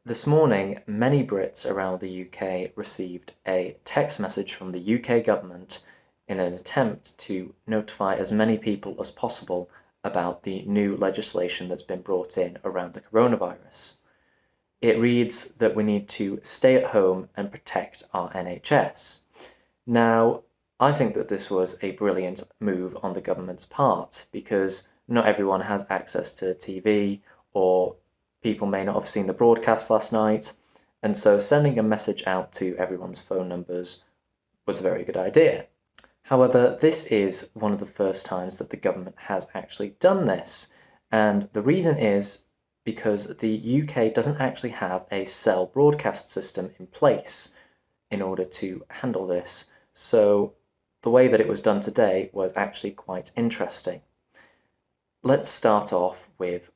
This morning, many Brits around the UK received a text message from the UK government in an attempt to notify as many people as possible about the new legislation that's been brought in around the coronavirus. It reads that we need to stay at home and protect our NHS. Now, I think that this was a brilliant move on the government's part because not everyone has access to TV, or people may not have seen the broadcast last night, and so sending a message out to everyone's phone numbers was a very good idea. However, this is one of the first times that the government has actually done this, and the reason is because the UK doesn't actually have a cell broadcast system in place in order to handle this. So the way that it was done today was actually quite interesting. Let's start off with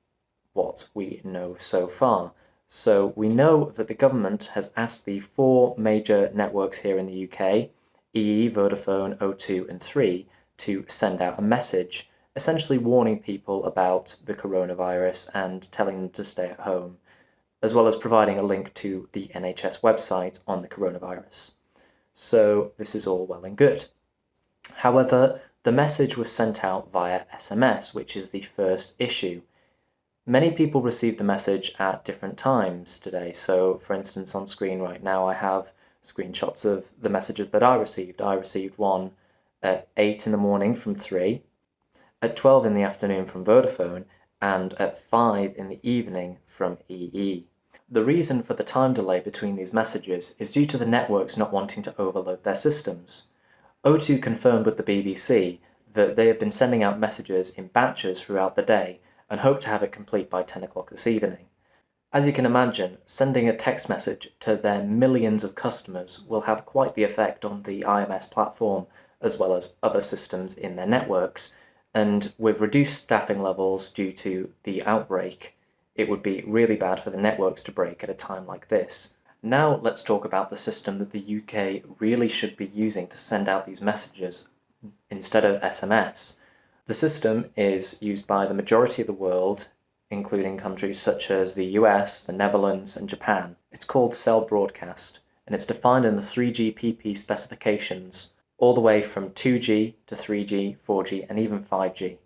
what we know so far. So we know that the government has asked the four major networks here in the UK, EE, Vodafone, O2 and 3, to send out a message, essentially warning people about the coronavirus and telling them to stay at home, as well as providing a link to the NHS website on the coronavirus. So this is all well and good. However, the message was sent out via SMS, which is the first issue. Many people received the message at different times today. So, for instance, on screen right now, I have screenshots of the messages that I received. I received one at 8 in the morning from 3, at 12 in the afternoon from Vodafone, and at 5 in the evening from EE. The reason for the time delay between these messages is due to the networks not wanting to overload their systems. O2 confirmed with the BBC that they have been sending out messages in batches throughout the day and hope to have it complete by 10 o'clock this evening. As you can imagine, sending a text message to their millions of customers will have quite the effect on the IMS platform as well as other systems in their networks, and with reduced staffing levels due to the outbreak, it would be really bad for the networks to break at a time like this. Now let's talk about the system that the UK really should be using to send out these messages instead of SMS. The system is used by the majority of the world, including countries such as the US, the Netherlands, and Japan. It's called cell broadcast, and it's defined in the 3GPP specifications, all the way from 2G to 3G, 4G, and even 5G.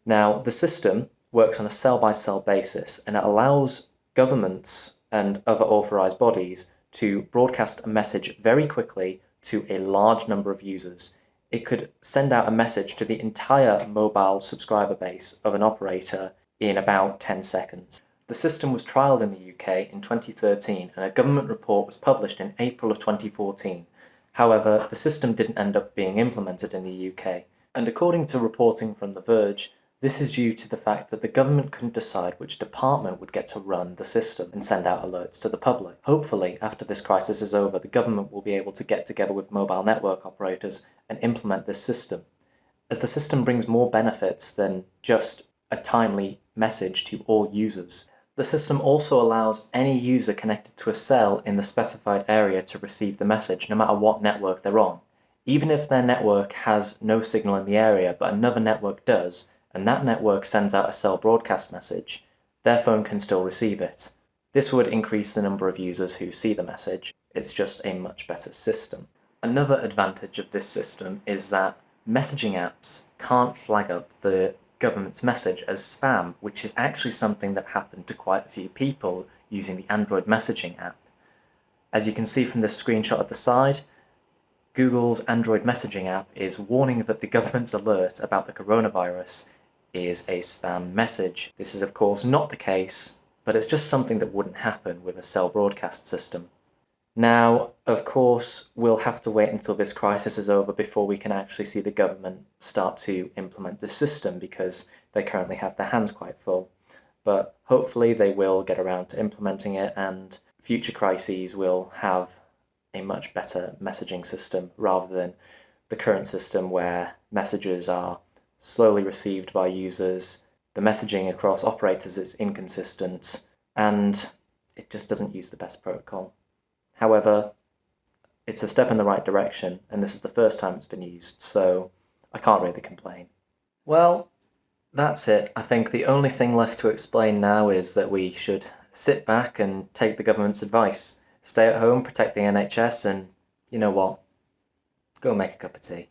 Now, the system works on a cell-by-cell basis, and it allows governments and other authorized bodies to broadcast a message very quickly to a large number of users. It could send out a message to the entire mobile subscriber base of an operator in about 10 seconds. The system was trialled in the UK in 2013, and a government report was published in April of 2014. However, the system didn't end up being implemented in the UK, and according to reporting from The Verge, this is due to the fact that the government couldn't decide which department would get to run the system and send out alerts to the public. Hopefully, after this crisis is over, the government will be able to get together with mobile network operators and implement this system, as the system brings more benefits than just a timely message to all users. The system also allows any user connected to a cell in the specified area to receive the message, no matter what network they're on. Even if their network has no signal in the area, but another network does, and that network sends out a cell broadcast message, their phone can still receive it. This would increase the number of users who see the message. It's just a much better system. Another advantage of this system is that messaging apps can't flag up the government's message as spam, which is actually something that happened to quite a few people using the Android messaging app. As you can see from this screenshot at the side, Google's Android messaging app is warning that the government's alert about the coronavirus is a spam message. This is of course not the case, but it's just something that wouldn't happen with a cell broadcast system. Now, of course, we'll have to wait until this crisis is over before we can actually see the government start to implement this system, because they currently have their hands quite full. But hopefully they will get around to implementing it, and future crises will have a much better messaging system rather than the current system where messages are slowly received by users, the messaging across operators is inconsistent, and it just doesn't use the best protocol. However, it's a step in the right direction, and this is the first time it's been used, so I can't really complain. Well, that's it. I think the only thing left to explain now is that we should sit back and take the government's advice. Stay at home, protect the NHS, and you know what? Go make a cup of tea.